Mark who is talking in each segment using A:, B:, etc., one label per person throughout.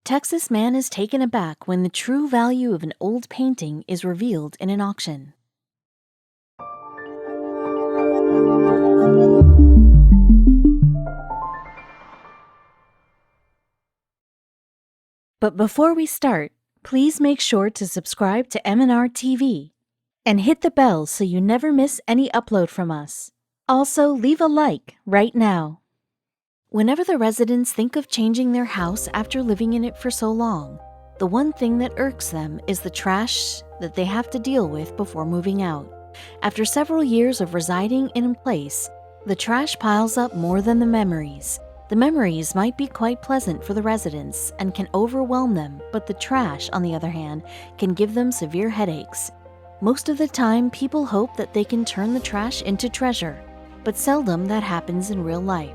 A: Texas man is taken aback when the true value of an old painting is revealed in an auction. But before we start, please make sure to subscribe to m&rtv and hit the bell so you never miss any upload from us. Also, leave a like right now. Whenever the residents think of changing their house after living in it for so long, the one thing that irks them is the trash that they have to deal with before moving out. After several years of residing in place, the trash piles up more than the memories. The memories might be quite pleasant for the residents and can overwhelm them, but the trash, on the other hand, can give them severe headaches. Most of the time, people hope that they can turn the trash into treasure, but seldom that happens in real life.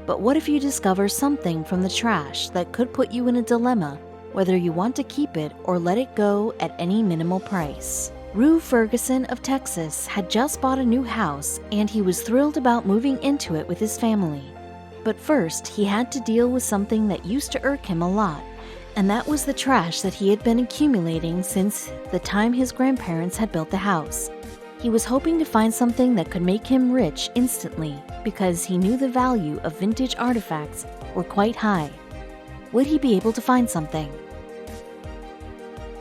A: But what if you discover something from the trash that could put you in a dilemma, whether you want to keep it or let it go at any minimal price? Rue Ferguson of Texas had just bought a new house and he was thrilled about moving into it with his family. But first, he had to deal with something that used to irk him a lot, and that was the trash that he had been accumulating since the time his grandparents had built the house. He was hoping to find something that could make him rich instantly because he knew the value of vintage artifacts were quite high. Would he be able to find something?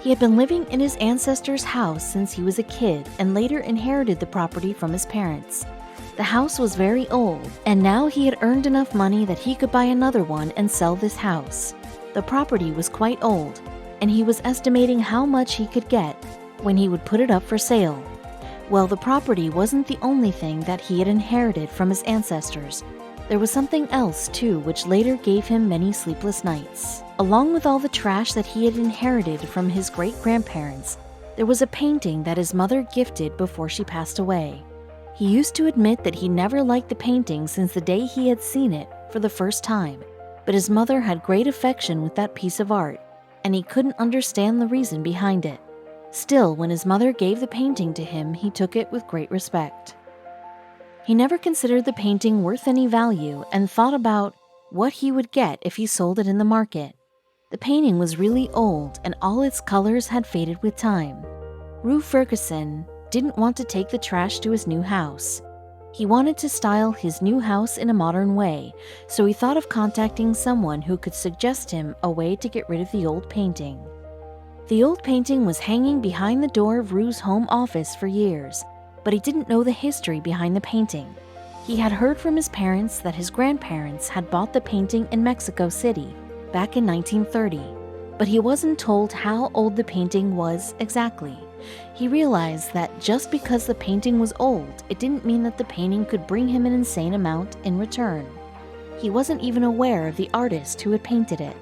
A: He had been living in his ancestors' house since he was a kid and later inherited the property from his parents. The house was very old, and now he had earned enough money that he could buy another one and sell this house. The property was quite old, and he was estimating how much he could get when he would put it up for sale. Well, the property wasn't the only thing that he had inherited from his ancestors. There was something else, too, which later gave him many sleepless nights. Along with all the trash that he had inherited from his great-grandparents, there was a painting that his mother gifted before she passed away. He used to admit that he never liked the painting since the day he had seen it for the first time, but his mother had great affection with that piece of art, and he couldn't understand the reason behind it. Still, when his mother gave the painting to him, he took it with great respect. He never considered the painting worth any value and thought about what he would get if he sold it in the market. The painting was really old and all its colors had faded with time. Rue Ferguson didn't want to take the trash to his new house. He wanted to style his new house in a modern way, so he thought of contacting someone who could suggest him a way to get rid of the old painting. The old painting was hanging behind the door of Rue's home office for years, but he didn't know the history behind the painting. He had heard from his parents that his grandparents had bought the painting in Mexico City back in 1930, but he wasn't told how old the painting was exactly. He realized that just because the painting was old, it didn't mean that the painting could bring him an insane amount in return. He wasn't even aware of the artist who had painted it.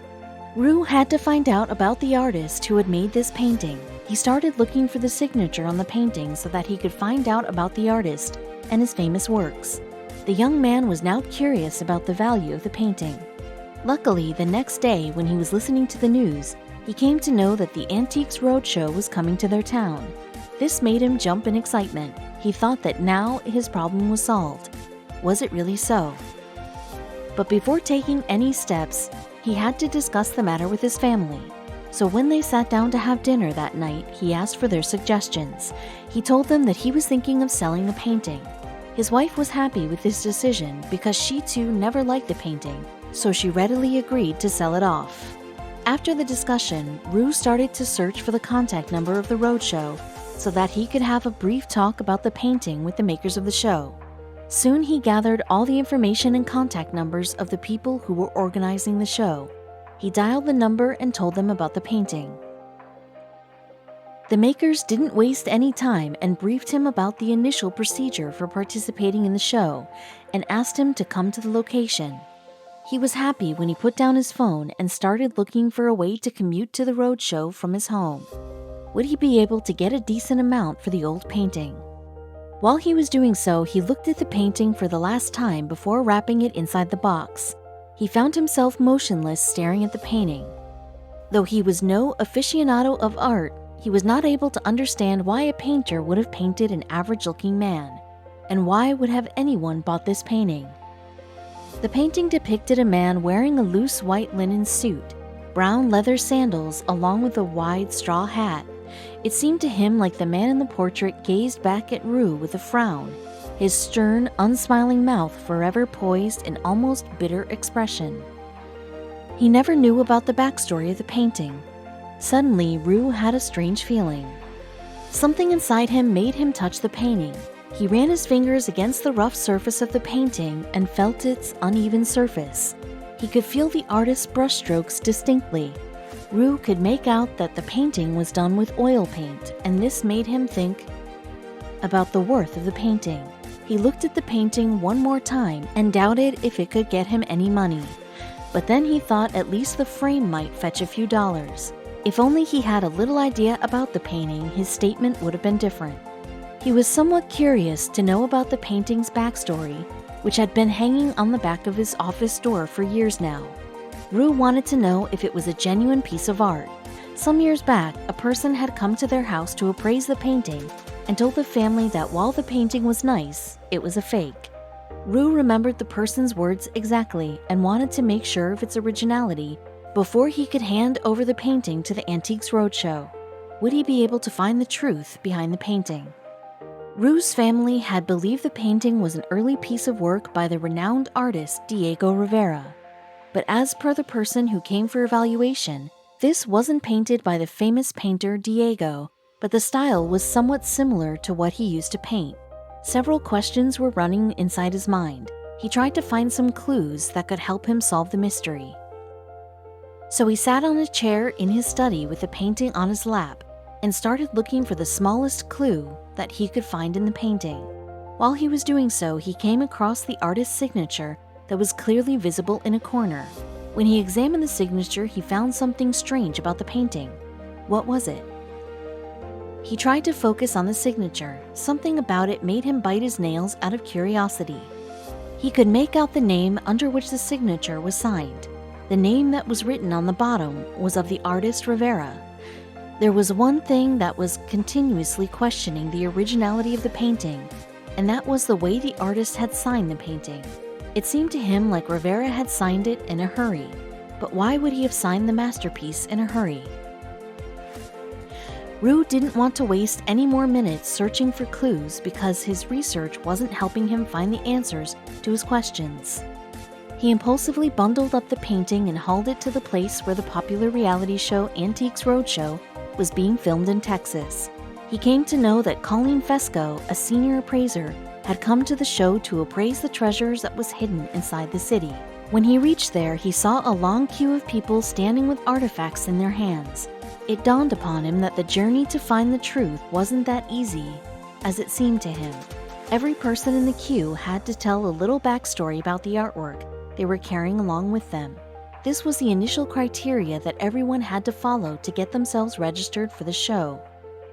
A: Rue had to find out about the artist who had made this painting. He started looking for the signature on the painting so that he could find out about the artist and his famous works. The young man was now curious about the value of the painting. Luckily, the next day when he was listening to the news, he came to know that the Antiques Roadshow was coming to their town. This made him jump in excitement. He thought that now his problem was solved. Was it really so? But before taking any steps, he had to discuss the matter with his family. So when they sat down to have dinner that night, he asked for their suggestions. He told them that he was thinking of selling the painting. His wife was happy with this decision because she too never liked the painting, so she readily agreed to sell it off. After the discussion, Rue started to search for the contact number of the Roadshow so that he could have a brief talk about the painting with the makers of the show. Soon he gathered all the information and contact numbers of the people who were organizing the show. He dialed the number and told them about the painting. The makers didn't waste any time and briefed him about the initial procedure for participating in the show and asked him to come to the location. He was happy when he put down his phone and started looking for a way to commute to the roadshow from his home. Would he be able to get a decent amount for the old painting? While he was doing so, he looked at the painting for the last time before wrapping it inside the box. He found himself motionless staring at the painting. Though he was no aficionado of art, he was not able to understand why a painter would have painted an average-looking man, and why would have anyone bought this painting. The painting depicted a man wearing a loose white linen suit. brown leather sandals along with a wide straw hat. It seemed to him like the man in the portrait gazed back at Rue with a frown, his stern, unsmiling mouth forever poised in almost bitter expression. He never knew about the backstory of the painting. Suddenly, Rue had a strange feeling. Something inside him made him touch the painting. He ran his fingers against the rough surface of the painting and felt its uneven surface. He could feel the artist's brushstrokes distinctly. Rue could make out that the painting was done with oil paint, and this made him think about the worth of the painting. He looked at the painting one more time and doubted if it could get him any money. But then he thought at least the frame might fetch a few dollars. If only he had a little idea about the painting, his statement would have been different. He was somewhat curious to know about the painting's backstory, which had been hanging on the back of his office door for years now. Rue wanted to know if it was a genuine piece of art. Some years back, a person had come to their house to appraise the painting and told the family that while the painting was nice, it was a fake. Rue remembered the person's words exactly and wanted to make sure of its originality before he could hand over the painting to the Antiques Roadshow. Would he be able to find the truth behind the painting? Rue's family had believed the painting was an early piece of work by the renowned artist Diego Rivera. But as per the person who came for evaluation, this wasn't painted by the famous painter Diego, but the style was somewhat similar to what he used to paint. Several questions were running inside his mind. He tried to find some clues that could help him solve the mystery. So he sat on a chair in his study with the painting on his lap and started looking for the smallest clue that he could find in the painting. While he was doing so, he came across the artist's signature that was clearly visible in a corner. When he examined the signature, he found something strange about the painting. What was it? He tried to focus on the signature. Something about it made him bite his nails out of curiosity. He could make out the name under which the signature was signed. The name that was written on the bottom was of the artist Rivera. There was one thing that was continuously questioning the originality of the painting, and that was the way the artist had signed the painting. It seemed to him like Rivera had signed it in a hurry. But why would he have signed the masterpiece in a hurry? Rue didn't want to waste any more minutes searching for clues because his research wasn't helping him find the answers to his questions. He impulsively bundled up the painting and hauled it to the place where the popular reality show Antiques Roadshow was being filmed in Texas. He came to know that Colleen Fesco, a senior appraiser, had come to the show to appraise the treasures that was hidden inside the city. When he reached there, he saw a long queue of people standing with artifacts in their hands. It dawned upon him that the journey to find the truth wasn't that easy as it seemed to him. Every person in the queue had to tell a little backstory about the artwork they were carrying along with them. This was the initial criteria that everyone had to follow to get themselves registered for the show.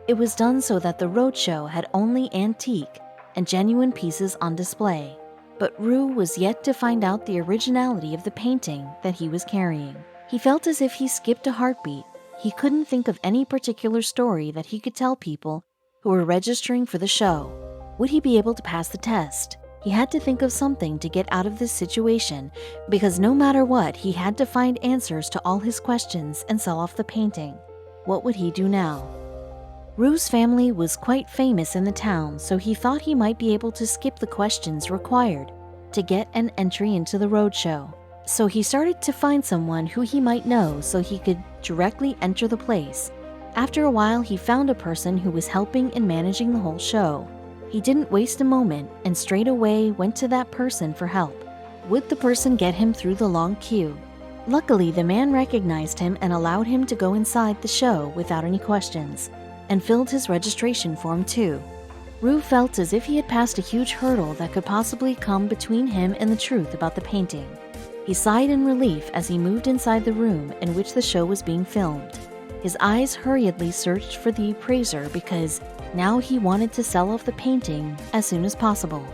A: It was done so that the roadshow had only antique and genuine pieces on display. But Rue was yet to find out the originality of the painting that he was carrying. He felt as if he skipped a heartbeat. He couldn't think of any particular story that he could tell people who were registering for the show. Would he be able to pass the test? He had to think of something to get out of this situation, because no matter what, he had to find answers to all his questions and sell off the painting. What would he do now? Rue's family was quite famous in the town, so he thought he might be able to skip the questions required to get an entry into the roadshow. So he started to find someone who he might know so he could directly enter the place. After a while, he found a person who was helping in managing the whole show. He didn't waste a moment and straight away went to that person for help. Would the person get him through the long queue? Luckily, the man recognized him and allowed him to go inside the show without any questions, and filled his registration form too. Rue felt as if he had passed a huge hurdle that could possibly come between him and the truth about the painting. He sighed in relief as he moved inside the room in which the show was being filmed. His eyes hurriedly searched for the appraiser because now he wanted to sell off the painting as soon as possible.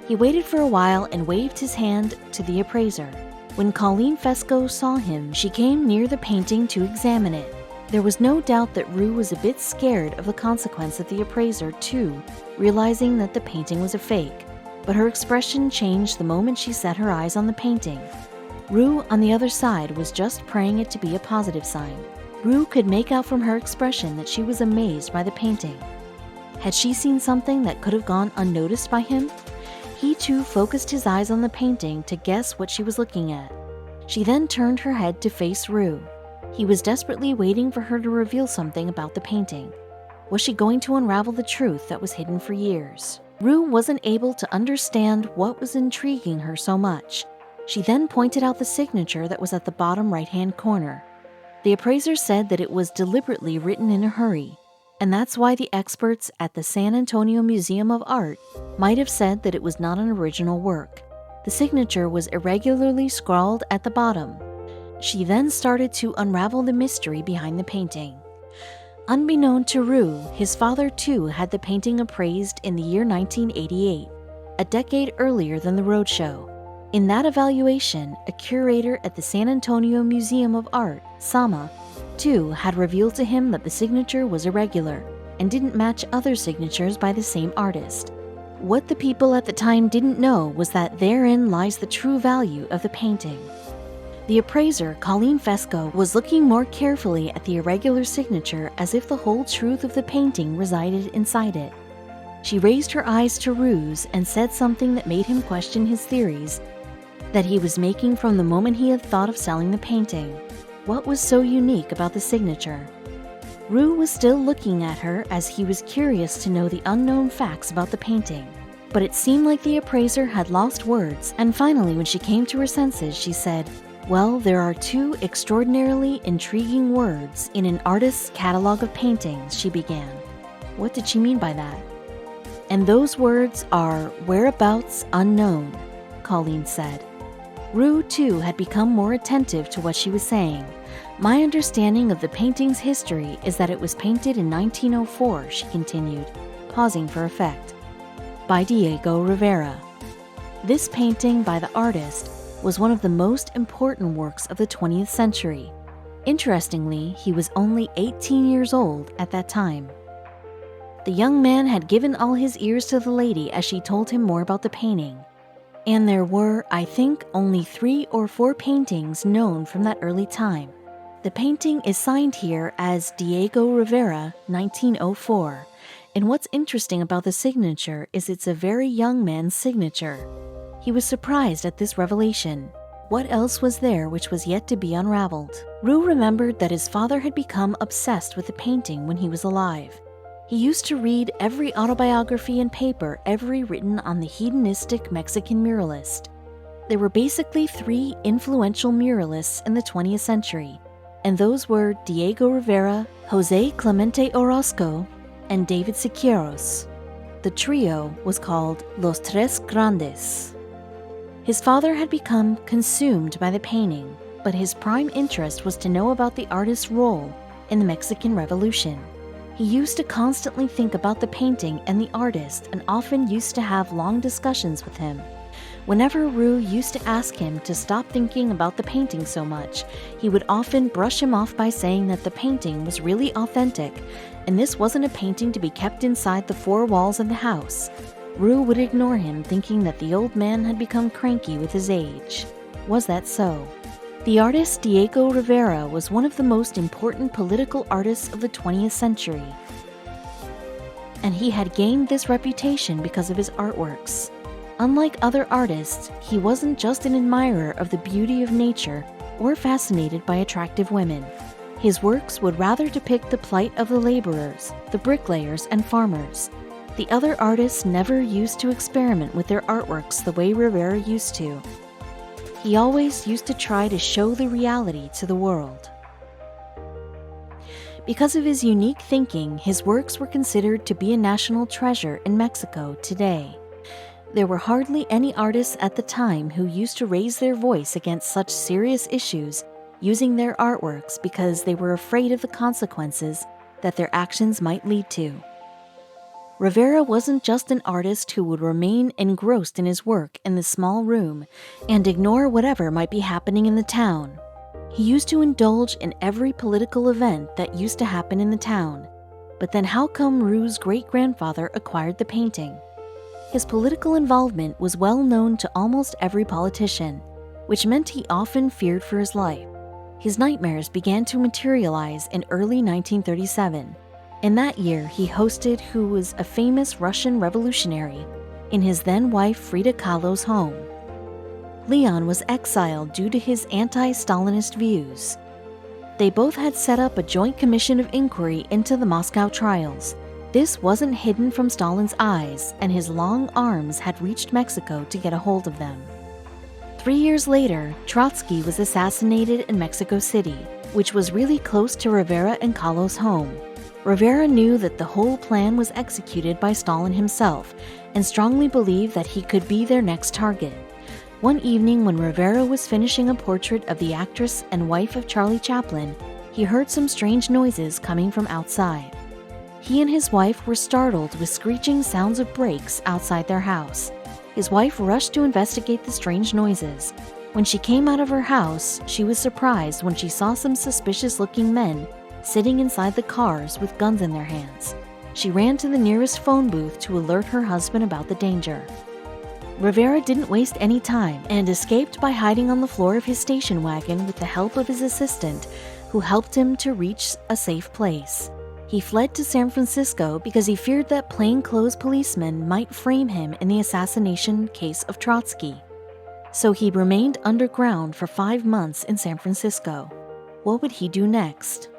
A: He waited for a while and waved his hand to the appraiser. When Colleen Fesco saw him, she came near the painting to examine it. There was no doubt that Rue was a bit scared of the consequence of the appraiser too, realizing that the painting was a fake. But her expression changed the moment she set her eyes on the painting. Rue, on the other side, was just praying it to be a positive sign. Rue could make out from her expression that she was amazed by the painting. Had she seen something that could have gone unnoticed by him? He too focused his eyes on the painting to guess what she was looking at. She then turned her head to face Rue. He was desperately waiting for her to reveal something about the painting. Was she going to unravel the truth that was hidden for years? Rue wasn't able to understand what was intriguing her so much. She then pointed out the signature that was at the bottom right-hand corner. The appraiser said that it was deliberately written in a hurry, and that's why the experts at the San Antonio Museum of Art might have said that it was not an original work. The signature was irregularly scrawled at the bottom. She then started to unravel the mystery behind the painting. Unbeknown to Rue, his father too had the painting appraised in the year 1988, a decade earlier than the Roadshow. In that evaluation, a curator at the San Antonio Museum of Art, Sama, too had revealed to him that the signature was irregular and didn't match other signatures by the same artist. What the people at the time didn't know was that therein lies the true value of the painting. The appraiser, Colleen Fesco, was looking more carefully at the irregular signature as if the whole truth of the painting resided inside it. She raised her eyes to Rue's and said something that made him question his theories that he was making from the moment he had thought of selling the painting. What was so unique about the signature? Rue was still looking at her as he was curious to know the unknown facts about the painting. But it seemed like the appraiser had lost words, and finally when she came to her senses, she said, "Well, there are two extraordinarily intriguing words in an artist's catalog of paintings," she began. What did she mean by that? "And those words are whereabouts unknown," Colleen said. Rue, too, had become more attentive to what she was saying. "My understanding of the painting's history is that it was painted in 1904, she continued, pausing for effect, by Diego Rivera. This painting by the artist was one of the most important works of the 20th century. Interestingly, he was only 18 years old at that time. The young man had given all his ears to the lady as she told him more about the painting. And there were, I think, only 3 or 4 paintings known from that early time. The painting is signed here as Diego Rivera, 1904, and what's interesting about the signature is it's a very young man's signature. He was surprised at this revelation. What else was there which was yet to be unraveled? Rue remembered that his father had become obsessed with the painting when he was alive. He used to read every autobiography and paper ever written on the hedonistic Mexican muralist. There were basically 3 influential muralists in the 20th century, and those were Diego Rivera, José Clemente Orozco, and David Siqueiros. The trio was called Los Tres Grandes. His father had become consumed by the painting, but his prime interest was to know about the artist's role in the Mexican Revolution. He used to constantly think about the painting and the artist and often used to have long discussions with him. Whenever Rue used to ask him to stop thinking about the painting so much, he would often brush him off by saying that the painting was really authentic and this wasn't a painting to be kept inside the 4 walls of the house. Rue would ignore him, thinking that the old man had become cranky with his age. Was that so? The artist Diego Rivera was one of the most important political artists of the 20th century, and he had gained this reputation because of his artworks. Unlike other artists, he wasn't just an admirer of the beauty of nature or fascinated by attractive women. His works would rather depict the plight of the laborers, the bricklayers, and farmers. The other artists never used to experiment with their artworks the way Rivera used to. He always used to try to show the reality to the world. Because of his unique thinking, his works were considered to be a national treasure in Mexico today. There were hardly any artists at the time who used to raise their voice against such serious issues using their artworks because they were afraid of the consequences that their actions might lead to. Rivera wasn't just an artist who would remain engrossed in his work in the small room and ignore whatever might be happening in the town. He used to indulge in every political event that used to happen in the town. But then how come Rue's great-grandfather acquired the painting? His political involvement was well known to almost every politician. which meant he often feared for his life. His nightmares began to materialize in early 1937. In that year, he hosted who was a famous Russian revolutionary in his then-wife Frida Kahlo's home. Leon was exiled due to his anti-Stalinist views. They both had set up a joint commission of inquiry into the Moscow trials. This wasn't hidden from Stalin's eyes, and his long arms had reached Mexico to get a hold of them. 3 years later, Trotsky was assassinated in Mexico City, which was really close to Rivera and Kahlo's home. Rivera knew that the whole plan was executed by Stalin himself and strongly believed that he could be their next target. One evening when Rivera was finishing a portrait of the actress and wife of Charlie Chaplin, he heard some strange noises coming from outside. He and his wife were startled with screeching sounds of brakes outside their house. His wife rushed to investigate the strange noises. When she came out of her house, she was surprised when she saw some suspicious-looking men sitting inside the cars with guns in their hands. She ran to the nearest phone booth to alert her husband about the danger. Rivera didn't waste any time and escaped by hiding on the floor of his station wagon with the help of his assistant, who helped him to reach a safe place. He fled to San Francisco because he feared that plainclothes policemen might frame him in the assassination case of Trotsky. So he remained underground for 5 months in San Francisco. What would he do next?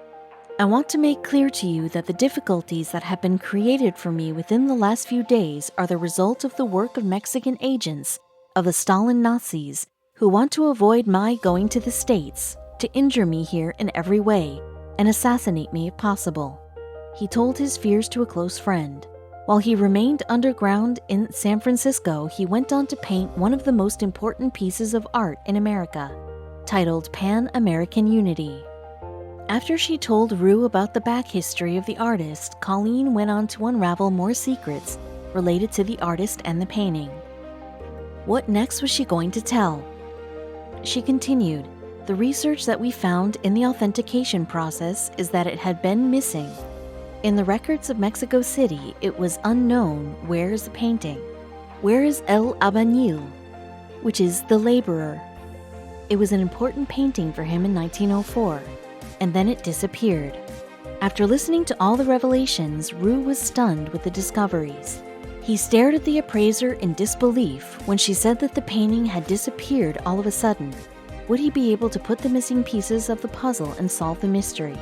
A: I want to make clear to you that the difficulties that have been created for me within the last few days are the result of the work of Mexican agents of the Stalin Nazis who want to avoid my going to the States, to injure me here in every way, and assassinate me if possible. He told his fears to a close friend. While he remained underground in San Francisco, he went on to paint one of the most important pieces of art in America, titled Panamerican Unity. After she told Rue about the back history of the artist, Colleen went on to unravel more secrets related to the artist and the painting. What next was she going to tell? She continued, "The research that we found in the authentication process is that it had been missing. In the records of Mexico City, it was unknown where is the painting. Where is El Albañil, which is the laborer? It was an important painting for him in 1904, and then it disappeared." After listening to all the revelations, Rue was stunned with the discoveries. He stared at the appraiser in disbelief when she said that the painting had disappeared all of a sudden. Would he be able to put the missing pieces of the puzzle and solve the mystery?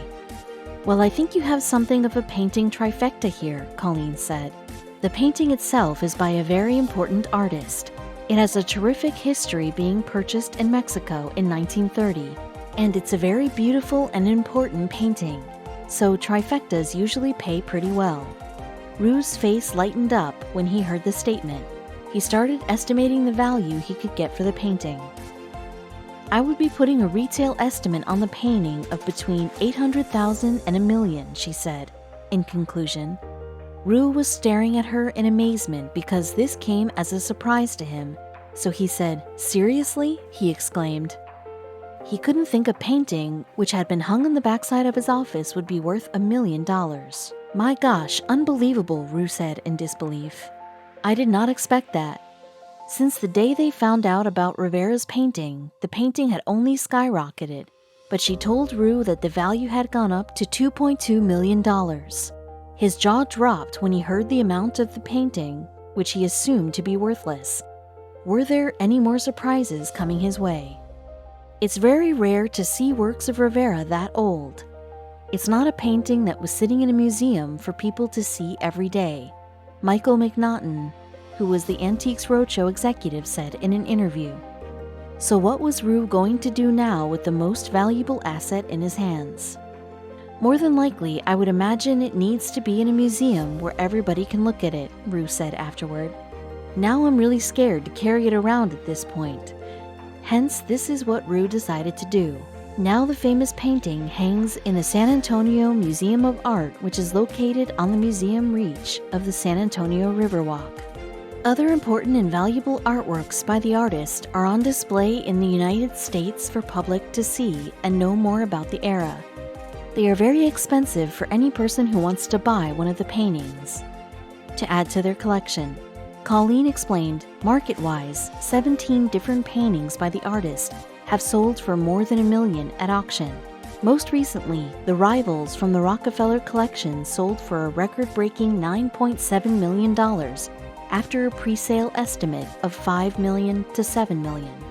A: "Well, I think you have something of a painting trifecta here," Colleen said. "The painting itself is by a very important artist. It has a terrific history being purchased in Mexico in 1930, and it's a very beautiful and important painting, so trifectas usually pay pretty well." Rue's face lightened up when he heard the statement. He started estimating the value he could get for the painting. "I would be putting a retail estimate on the painting of between $800,000 and $1 million, she said, in conclusion. Rue was staring at her in amazement because this came as a surprise to him, so he said, "Seriously?" he exclaimed. He couldn't think a painting, which had been hung on the backside of his office, would be worth $1 million. "My gosh, unbelievable," Rue said in disbelief. "I did not expect that." Since the day they found out about Rivera's painting, the painting had only skyrocketed, but she told Rue that the value had gone up to $2.2 million. His jaw dropped when he heard the amount of the painting, which he assumed to be worthless. Were there any more surprises coming his way? It's very rare to see works of Rivera that old. It's not a painting that was sitting in a museum for people to see every day, Michael McNaughton, who was the Antiques Roadshow executive, said in an interview. So what was Rue going to do now with the most valuable asset in his hands? "More than likely, I would imagine it needs to be in a museum where everybody can look at it," Rue said afterward. "Now I'm really scared to carry it around at this point." Hence, this is what Rue decided to do. Now the famous painting hangs in the San Antonio Museum of Art, which is located on the museum reach of the San Antonio Riverwalk. Other important and valuable artworks by the artist are on display in the United States for public to see and know more about the era. They are very expensive for any person who wants to buy one of the paintings to add to their collection. Colleen explained, market-wise, 17 different paintings by the artist have sold for more than $1 million at auction. Most recently, the rivals from the Rockefeller collection sold for a record-breaking $9.7 million after a pre-sale estimate of $5 million to $7 million.